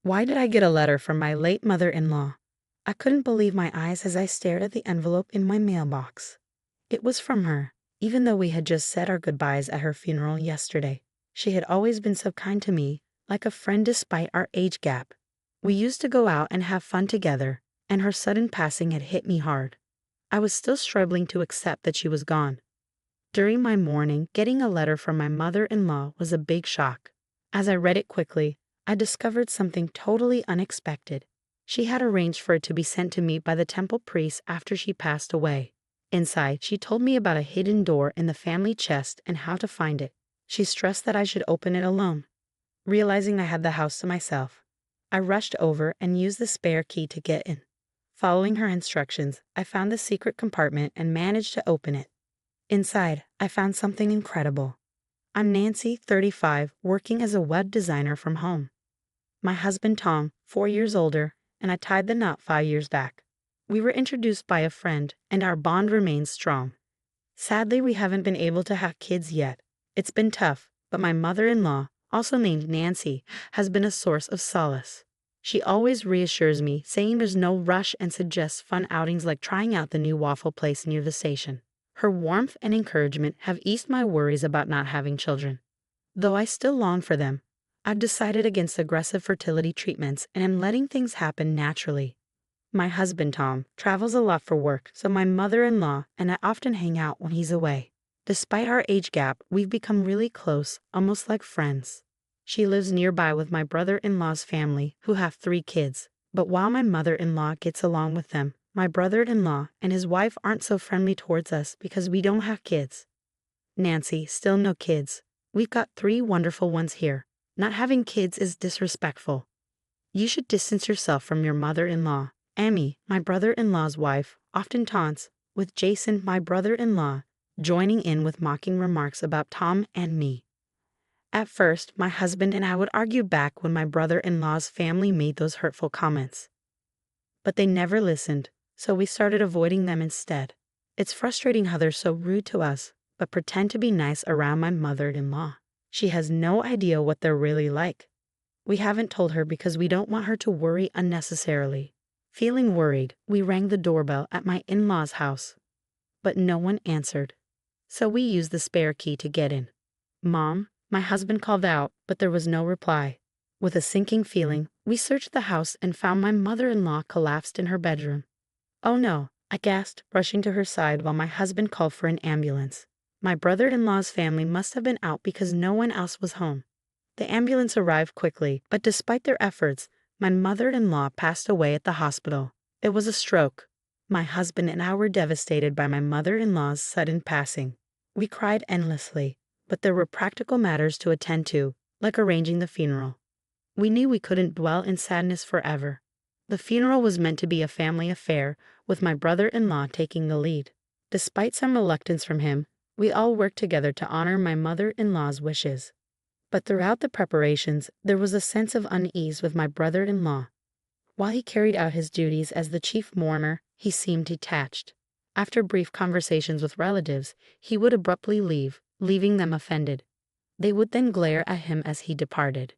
Why did I get a letter from my late mother-in-law? I couldn't believe my eyes as I stared at the envelope in my mailbox. It was from her, even though we had just said our goodbyes at her funeral yesterday. She had always been so kind to me, like a friend despite our age gap. We used to go out and have fun together, and her sudden passing had hit me hard. I was still struggling to accept that she was gone. During my mourning, getting a letter from my mother-in-law was a big shock. As I read it quickly, I discovered something totally unexpected. She had arranged for it to be sent to me by the temple priest after she passed away. Inside, she told me about a hidden door in the family chest and how to find it. She stressed that I should open it alone. Realizing I had the house to myself, I rushed over and used the spare key to get in. Following her instructions, I found the secret compartment and managed to open it. Inside, I found something incredible. I'm Nancy, 35, working as a web designer from home. My husband Tom, 4 years older, and I tied the knot 5 years back. We were introduced by a friend, and our bond remains strong. Sadly, we haven't been able to have kids yet. It's been tough, but my mother-in-law, also named Nancy, has been a source of solace. She always reassures me, saying there's no rush and suggests fun outings like trying out the new waffle place near the station. Her warmth and encouragement have eased my worries about not having children. Though I still long for them, I've decided against aggressive fertility treatments and am letting things happen naturally. My husband, Tom, travels a lot for work, so my mother-in-law and I often hang out when he's away. Despite our age gap, we've become really close, almost like friends. She lives nearby with my brother-in-law's family, who have 3 kids. But while my mother-in-law gets along with them, my brother-in-law and his wife aren't so friendly towards us because we don't have kids. Nancy, still no kids. We've got 3 wonderful ones here. Not having kids is disrespectful. You should distance yourself from your mother-in-law. Amy, my brother-in-law's wife, often taunts, with Jason, my brother-in-law, joining in with mocking remarks about Tom and me. At first, my husband and I would argue back when my brother-in-law's family made those hurtful comments. But they never listened, so we started avoiding them instead. It's frustrating how they're so rude to us, but pretend to be nice around my mother-in-law. She has no idea what they're really like. We haven't told her because we don't want her to worry unnecessarily. Feeling worried, we rang the doorbell at my in-laws' house, but no one answered. So we used the spare key to get in. "Mom," my husband called out, but there was no reply. With a sinking feeling, we searched the house and found my mother-in-law collapsed in her bedroom. "Oh no," I gasped, rushing to her side while my husband called for an ambulance. My brother-in-law's family must have been out because no one else was home. The ambulance arrived quickly, but despite their efforts, my mother-in-law passed away at the hospital. It was a stroke. My husband and I were devastated by my mother-in-law's sudden passing. We cried endlessly, but there were practical matters to attend to, like arranging the funeral. We knew we couldn't dwell in sadness forever. The funeral was meant to be a family affair, with my brother-in-law taking the lead. Despite some reluctance from him, we all worked together to honor my mother-in-law's wishes. But throughout the preparations, there was a sense of unease with my brother-in-law. While he carried out his duties as the chief mourner, he seemed detached. After brief conversations with relatives, he would abruptly leave, leaving them offended. They would then glare at him as he departed.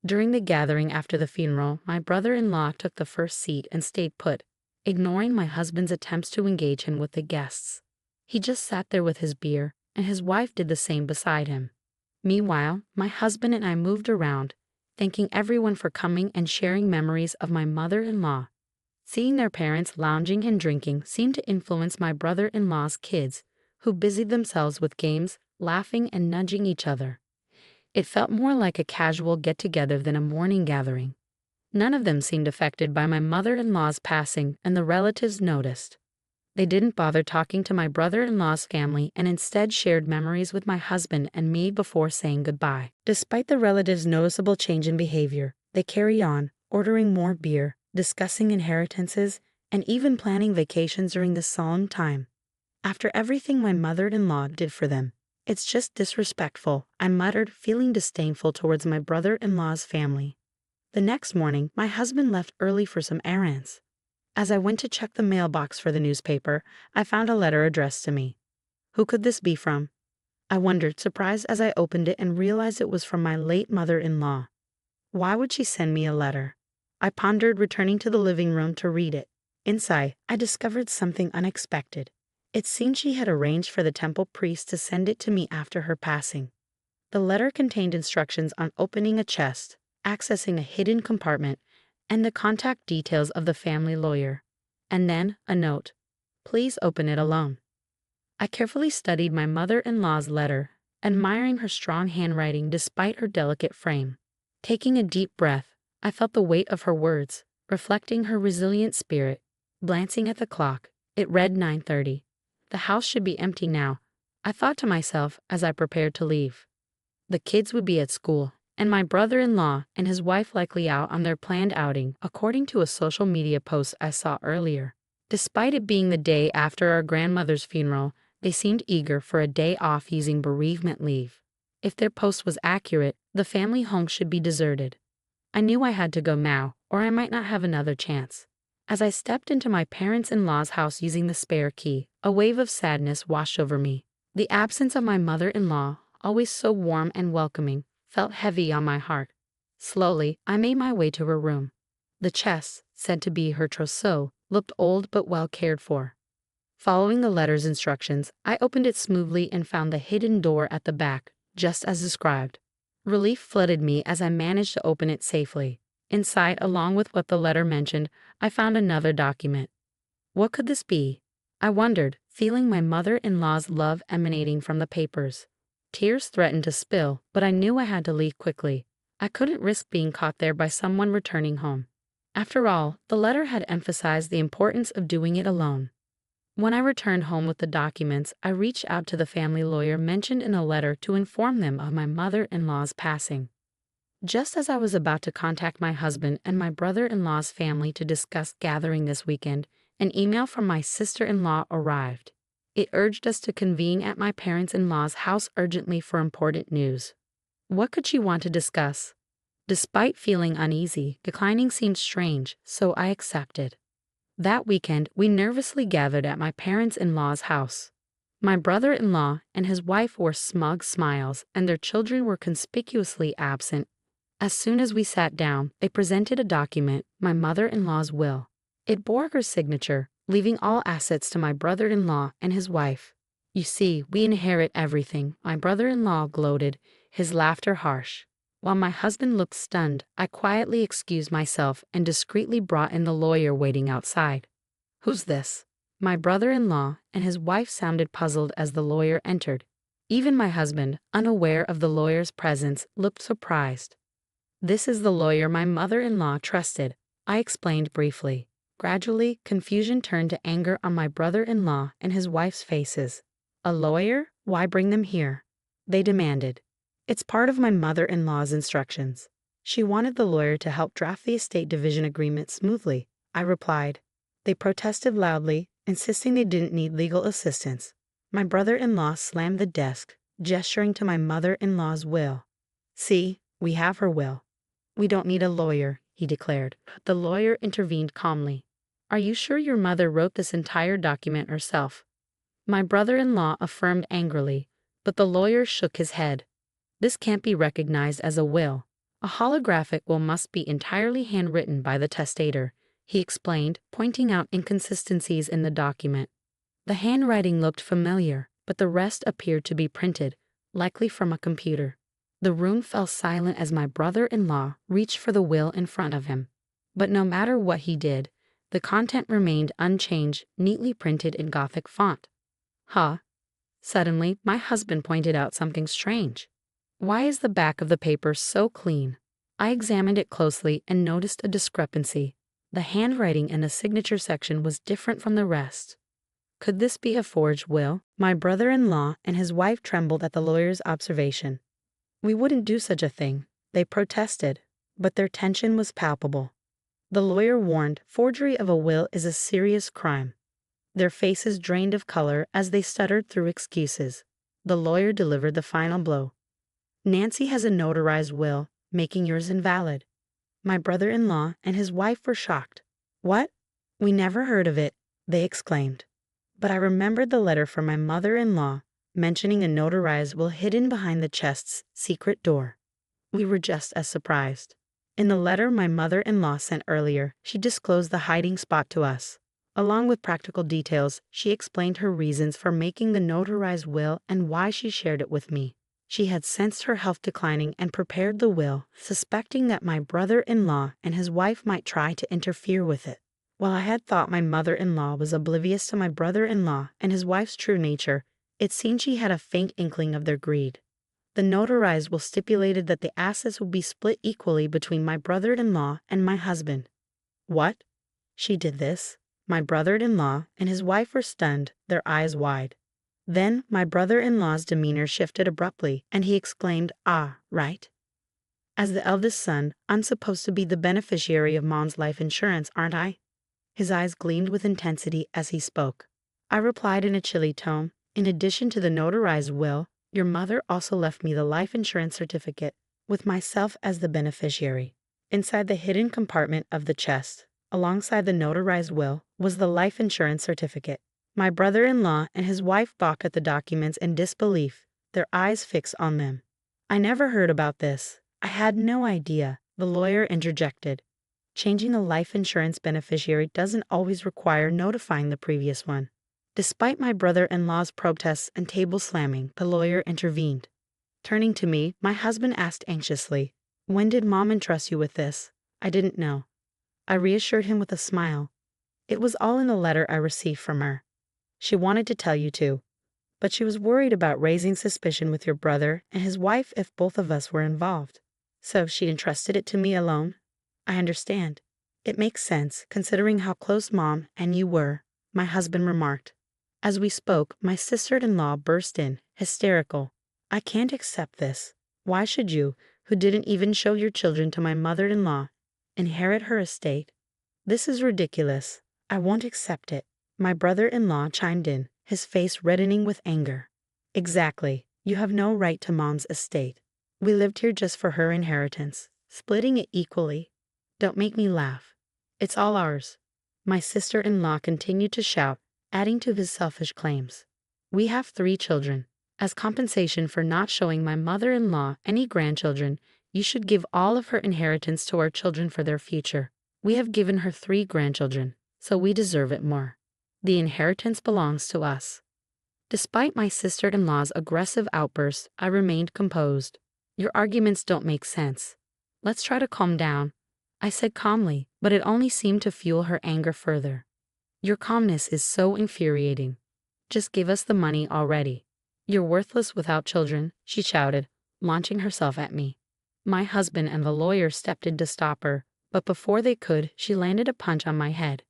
During the gathering after the funeral, my brother-in-law took the first seat and stayed put, ignoring my husband's attempts to engage him with the guests. He just sat there with his beer, and his wife did the same beside him. Meanwhile, my husband and I moved around, thanking everyone for coming and sharing memories of my mother-in-law. Seeing their parents lounging and drinking seemed to influence my brother-in-law's kids, who busied themselves with games, laughing and nudging each other. It felt more like a casual get-together than a mourning gathering. None of them seemed affected by my mother-in-law's passing, and the relatives noticed. They didn't bother talking to my brother-in-law's family and instead shared memories with my husband and me before saying goodbye. Despite the relatives' noticeable change in behavior, they carried on, ordering more beer, discussing inheritances, and even planning vacations during this solemn time. After everything my mother-in-law did for them, "It's just disrespectful," I muttered, feeling disdainful towards my brother-in-law's family. The next morning, my husband left early for some errands. As I went to check the mailbox for the newspaper, I found a letter addressed to me. Who could this be from? I wondered, surprised as I opened it and realized it was from my late mother-in-law. Why would she send me a letter? I pondered, returning to the living room to read it. Inside, I discovered something unexpected. It seemed she had arranged for the temple priest to send it to me after her passing. The letter contained instructions on opening a chest, accessing a hidden compartment, and the contact details of the family lawyer. And then a note. Please open it alone. I carefully studied my mother-in-law's letter, admiring her strong handwriting despite her delicate frame. Taking a deep breath, I felt the weight of her words, reflecting her resilient spirit. Glancing at the clock, it read 9:30. The house should be empty now, I thought to myself as I prepared to leave. The kids would be at school, and my brother-in-law and his wife likely out on their planned outing, according to a social media post I saw earlier. Despite it being the day after our grandmother's funeral, they seemed eager for a day off using bereavement leave. If their post was accurate, the family home should be deserted. I knew I had to go now, or I might not have another chance. As I stepped into my parents-in-law's house using the spare key, a wave of sadness washed over me. The absence of my mother-in-law, always so warm and welcoming, felt heavy on my heart. Slowly, I made my way to her room. The chest, said to be her trousseau, looked old but well cared for. Following the letter's instructions, I opened it smoothly and found the hidden door at the back, just as described. Relief flooded me as I managed to open it safely. Inside, along with what the letter mentioned, I found another document. What could this be? I wondered, feeling my mother-in-law's love emanating from the papers. Tears threatened to spill, but I knew I had to leave quickly. I couldn't risk being caught there by someone returning home. After all, the letter had emphasized the importance of doing it alone. When I returned home with the documents, I reached out to the family lawyer mentioned in a letter to inform them of my mother-in-law's passing. Just as I was about to contact my husband and my brother-in-law's family to discuss gathering this weekend, an email from my sister-in-law arrived. It urged us to convene at my parents-in-law's house urgently for important news. What could she want to discuss? Despite feeling uneasy, declining seemed strange, so I accepted. That weekend, we nervously gathered at my parents-in-law's house. My brother-in-law and his wife wore smug smiles, and their children were conspicuously absent. As soon as we sat down, they presented a document, my mother-in-law's will. It bore her signature, leaving all assets to my brother-in-law and his wife. You see, we inherit everything, my brother-in-law gloated, his laughter harsh. While my husband looked stunned, I quietly excused myself and discreetly brought in the lawyer waiting outside. Who's this? My brother-in-law and his wife sounded puzzled as the lawyer entered. Even my husband, unaware of the lawyer's presence, looked surprised. This is the lawyer my mother-in-law trusted, I explained briefly. Gradually, confusion turned to anger on my brother-in-law and his wife's faces. A lawyer? Why bring them here? They demanded. It's part of my mother-in-law's instructions. She wanted the lawyer to help draft the estate division agreement smoothly, I replied. They protested loudly, insisting they didn't need legal assistance. My brother-in-law slammed the desk, gesturing to my mother-in-law's will. See, we have her will. We don't need a lawyer, he declared. The lawyer intervened calmly. Are you sure your mother wrote this entire document herself? My brother-in-law affirmed angrily, but the lawyer shook his head. This can't be recognized as a will. A holographic will must be entirely handwritten by the testator, he explained, pointing out inconsistencies in the document. The handwriting looked familiar, but the rest appeared to be printed, likely from a computer. The room fell silent as my brother-in-law reached for the will in front of him. But no matter what he did, the content remained unchanged, neatly printed in Gothic font. Huh? Suddenly, my husband pointed out something strange. Why is the back of the paper so clean? I examined it closely and noticed a discrepancy. The handwriting in the signature section was different from the rest. Could this be a forged will? My brother-in-law and his wife trembled at the lawyer's observation. We wouldn't do such a thing, they protested, but their tension was palpable. The lawyer warned forgery of a will is a serious crime. Their faces drained of color as they stuttered through excuses. The lawyer delivered the final blow. Nancy has a notarized will, making yours invalid. My brother-in-law and his wife were shocked. What? We never heard of it, they exclaimed. But I remembered the letter from my mother-in-law, mentioning a notarized will hidden behind the chest's secret door. We were just as surprised. In the letter my mother-in-law sent earlier, she disclosed the hiding spot to us. Along with practical details, she explained her reasons for making the notarized will and why she shared it with me. She had sensed her health declining and prepared the will, suspecting that my brother-in-law and his wife might try to interfere with it. While I had thought my mother-in-law was oblivious to my brother-in-law and his wife's true nature, it seemed she had a faint inkling of their greed. The notarized will stipulated that the assets would be split equally between my brother-in-law and my husband. What? She did this? My brother-in-law and his wife were stunned, their eyes wide. Then my brother-in-law's demeanor shifted abruptly, and he exclaimed, "Ah, right. As the eldest son, I'm supposed to be the beneficiary of Mom's life insurance, aren't I?" His eyes gleamed with intensity as he spoke. I replied in a chilly tone, "In addition to the notarized will, your mother also left me the life insurance certificate, with myself as the beneficiary." Inside the hidden compartment of the chest, alongside the notarized will, was the life insurance certificate. My brother-in-law and his wife balked at the documents in disbelief, their eyes fixed on them. "I never heard about this. I had no idea," the lawyer interjected. "Changing a life insurance beneficiary doesn't always require notifying the previous one." Despite my brother-in-law's protests and table slamming, the lawyer intervened. Turning to me, my husband asked anxiously, "When did Mom entrust you with this?" I didn't know. I reassured him with a smile. "It was all in the letter I received from her. She wanted to tell you too, but she was worried about raising suspicion with your brother and his wife if both of us were involved. So she entrusted it to me alone." "I understand. It makes sense, considering how close Mom and you were," my husband remarked. As we spoke, my sister-in-law burst in, hysterical. "I can't accept this. Why should you, who didn't even show your children to my mother-in-law, inherit her estate? This is ridiculous. I won't accept it." My brother-in-law chimed in, his face reddening with anger. "Exactly. You have no right to Mom's estate. We lived here just for her inheritance. Splitting it equally. Don't make me laugh. It's all ours." My sister-in-law continued to shout, adding to his selfish claims. "We have 3 children. As compensation for not showing my mother-in-law any grandchildren, you should give all of her inheritance to our children for their future. We have given her 3 grandchildren, so we deserve it more. The inheritance belongs to us." Despite my sister-in-law's aggressive outburst, I remained composed. "Your arguments don't make sense. Let's try to calm down," I said calmly, but it only seemed to fuel her anger further. "Your calmness is so infuriating. Just give us the money already. You're worthless without children," she shouted, launching herself at me. My husband and the lawyer stepped in to stop her, but before they could, she landed a punch on my head.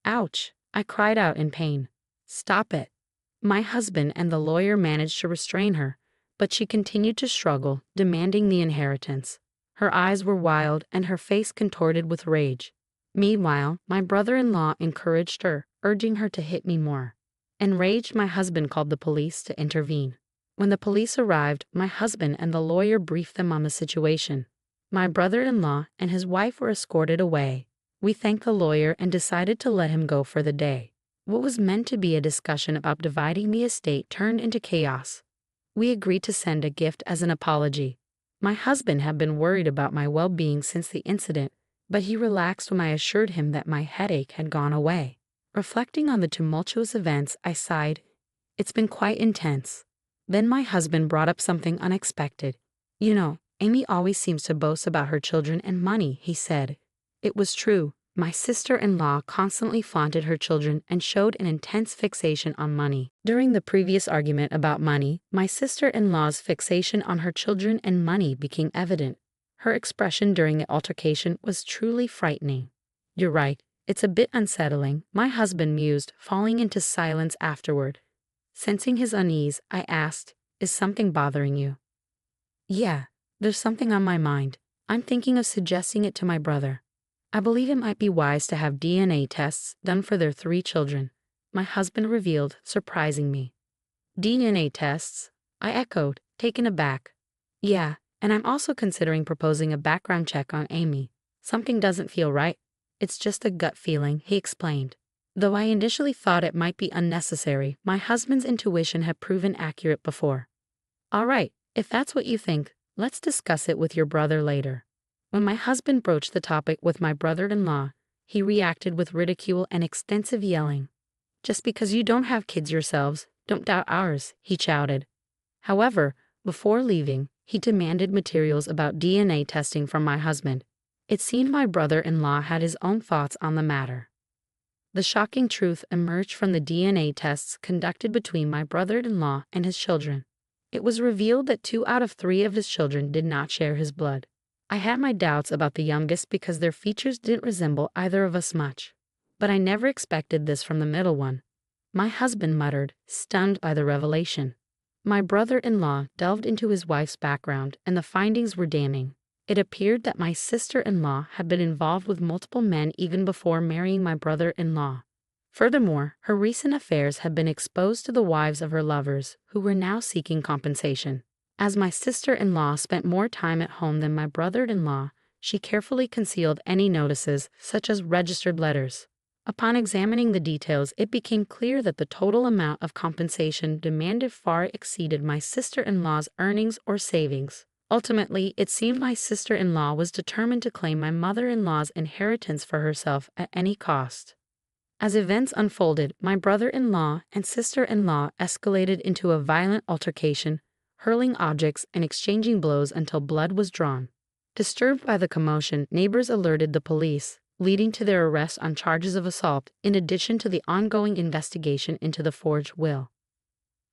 "Ouch!" I cried out in pain. "Stop it." My husband and the lawyer managed to restrain her, but she continued to struggle, demanding the inheritance. Her eyes were wild and her face contorted with rage. Meanwhile, my brother-in-law encouraged her, urging her to hit me more. Enraged, my husband called the police to intervene. When the police arrived, my husband and the lawyer briefed them on the situation. My brother-in-law and his wife were escorted away. We thanked the lawyer and decided to let him go for the day. What was meant to be a discussion about dividing the estate turned into chaos. We agreed to send a gift as an apology. My husband had been worried about my well-being since the incident, but he relaxed when I assured him that my headache had gone away. Reflecting on the tumultuous events, I sighed. It's been quite intense. Then my husband brought up something unexpected. "You know, Amy always seems to boast about her children and money," he said. It was true. My sister-in-law constantly flaunted her children and showed an intense fixation on money. During the previous argument about money, my sister-in-law's fixation on her children and money became evident. Her expression during the altercation was truly frightening. "You're right. It's a bit unsettling," my husband mused, falling into silence afterward. Sensing his unease, I asked, "Is something bothering you?" "Yeah, there's something on my mind. I'm thinking of suggesting it to my brother. I believe it might be wise to have DNA tests done for their 3 children," my husband revealed, surprising me. "DNA tests?" I echoed, taken aback. "Yeah, and I'm also considering proposing a background check on Amy. Something doesn't feel right. It's just a gut feeling," he explained. Though I initially thought it might be unnecessary, my husband's intuition had proven accurate before. "All right, if that's what you think, let's discuss it with your brother later." When my husband broached the topic with my brother-in-law, he reacted with ridicule and extensive yelling. "Just because you don't have kids yourselves, don't doubt ours," he shouted. However, before leaving, he demanded materials about DNA testing from my husband. It seemed my brother-in-law had his own thoughts on the matter. The shocking truth emerged from the DNA tests conducted between my brother-in-law and his children. It was revealed that 2 out of 3 of his children did not share his blood. I had my doubts about the youngest because their features didn't resemble either of us much. But I never expected this from the middle one. My husband muttered, stunned by the revelation. My brother-in-law delved into his wife's background, and the findings were damning. It appeared that my sister-in-law had been involved with multiple men even before marrying my brother-in-law. Furthermore, her recent affairs had been exposed to the wives of her lovers, who were now seeking compensation. As my sister-in-law spent more time at home than my brother-in-law, she carefully concealed any notices, such as registered letters. Upon examining the details, it became clear that the total amount of compensation demanded far exceeded my sister-in-law's earnings or savings. Ultimately, it seemed my sister-in-law was determined to claim my mother-in-law's inheritance for herself at any cost. As events unfolded, my brother-in-law and sister-in-law escalated into a violent altercation, hurling objects and exchanging blows until blood was drawn. Disturbed by the commotion, neighbors alerted the police, leading to their arrest on charges of assault, in addition to the ongoing investigation into the forged will.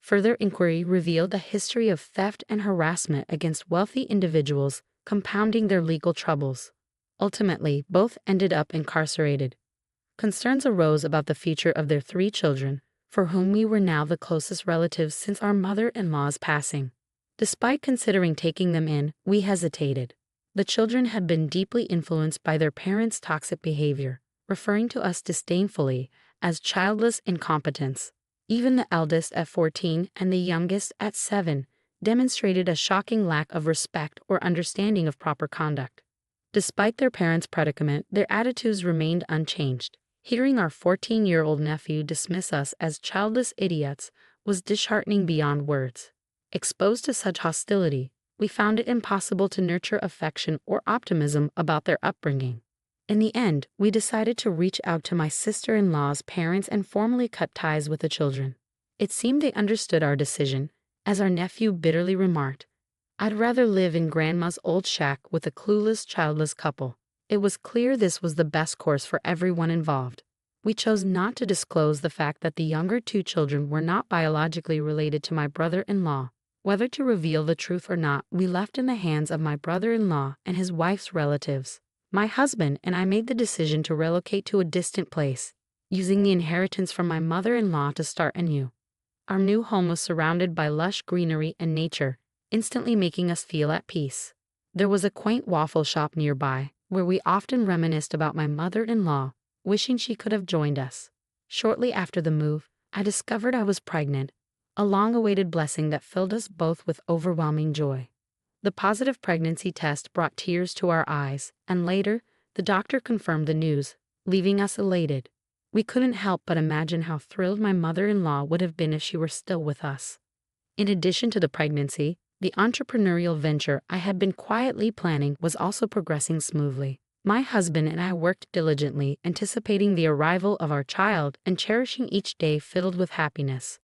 Further inquiry revealed a history of theft and harassment against wealthy individuals, compounding their legal troubles. Ultimately, both ended up incarcerated. Concerns arose about the future of their 3 children, for whom we were now the closest relatives since our mother-in-law's passing. Despite considering taking them in, we hesitated. The children had been deeply influenced by their parents' toxic behavior, referring to us disdainfully as childless incompetence. Even the eldest at 14 and the youngest at 7 demonstrated a shocking lack of respect or understanding of proper conduct. Despite their parents' predicament, their attitudes remained unchanged. Hearing our 14-year-old nephew dismiss us as childless idiots was disheartening beyond words. Exposed to such hostility, we found it impossible to nurture affection or optimism about their upbringing. In the end, we decided to reach out to my sister-in-law's parents and formally cut ties with the children. It seemed they understood our decision, as our nephew bitterly remarked, "I'd rather live in Grandma's old shack with a clueless, childless couple." It was clear this was the best course for everyone involved. We chose not to disclose the fact that the younger 2 children were not biologically related to my brother-in-law. Whether to reveal the truth or not, we left in the hands of my brother-in-law and his wife's relatives. My husband and I made the decision to relocate to a distant place, using the inheritance from my mother-in-law to start anew. Our new home was surrounded by lush greenery and nature, instantly making us feel at peace. There was a quaint waffle shop nearby, where we often reminisced about my mother-in-law, wishing she could have joined us. Shortly after the move, I discovered I was pregnant, a long-awaited blessing that filled us both with overwhelming joy. The positive pregnancy test brought tears to our eyes, and later, the doctor confirmed the news, leaving us elated. We couldn't help but imagine how thrilled my mother-in-law would have been if she were still with us. In addition to the pregnancy, the entrepreneurial venture I had been quietly planning was also progressing smoothly. My husband and I worked diligently, anticipating the arrival of our child and cherishing each day filled with happiness.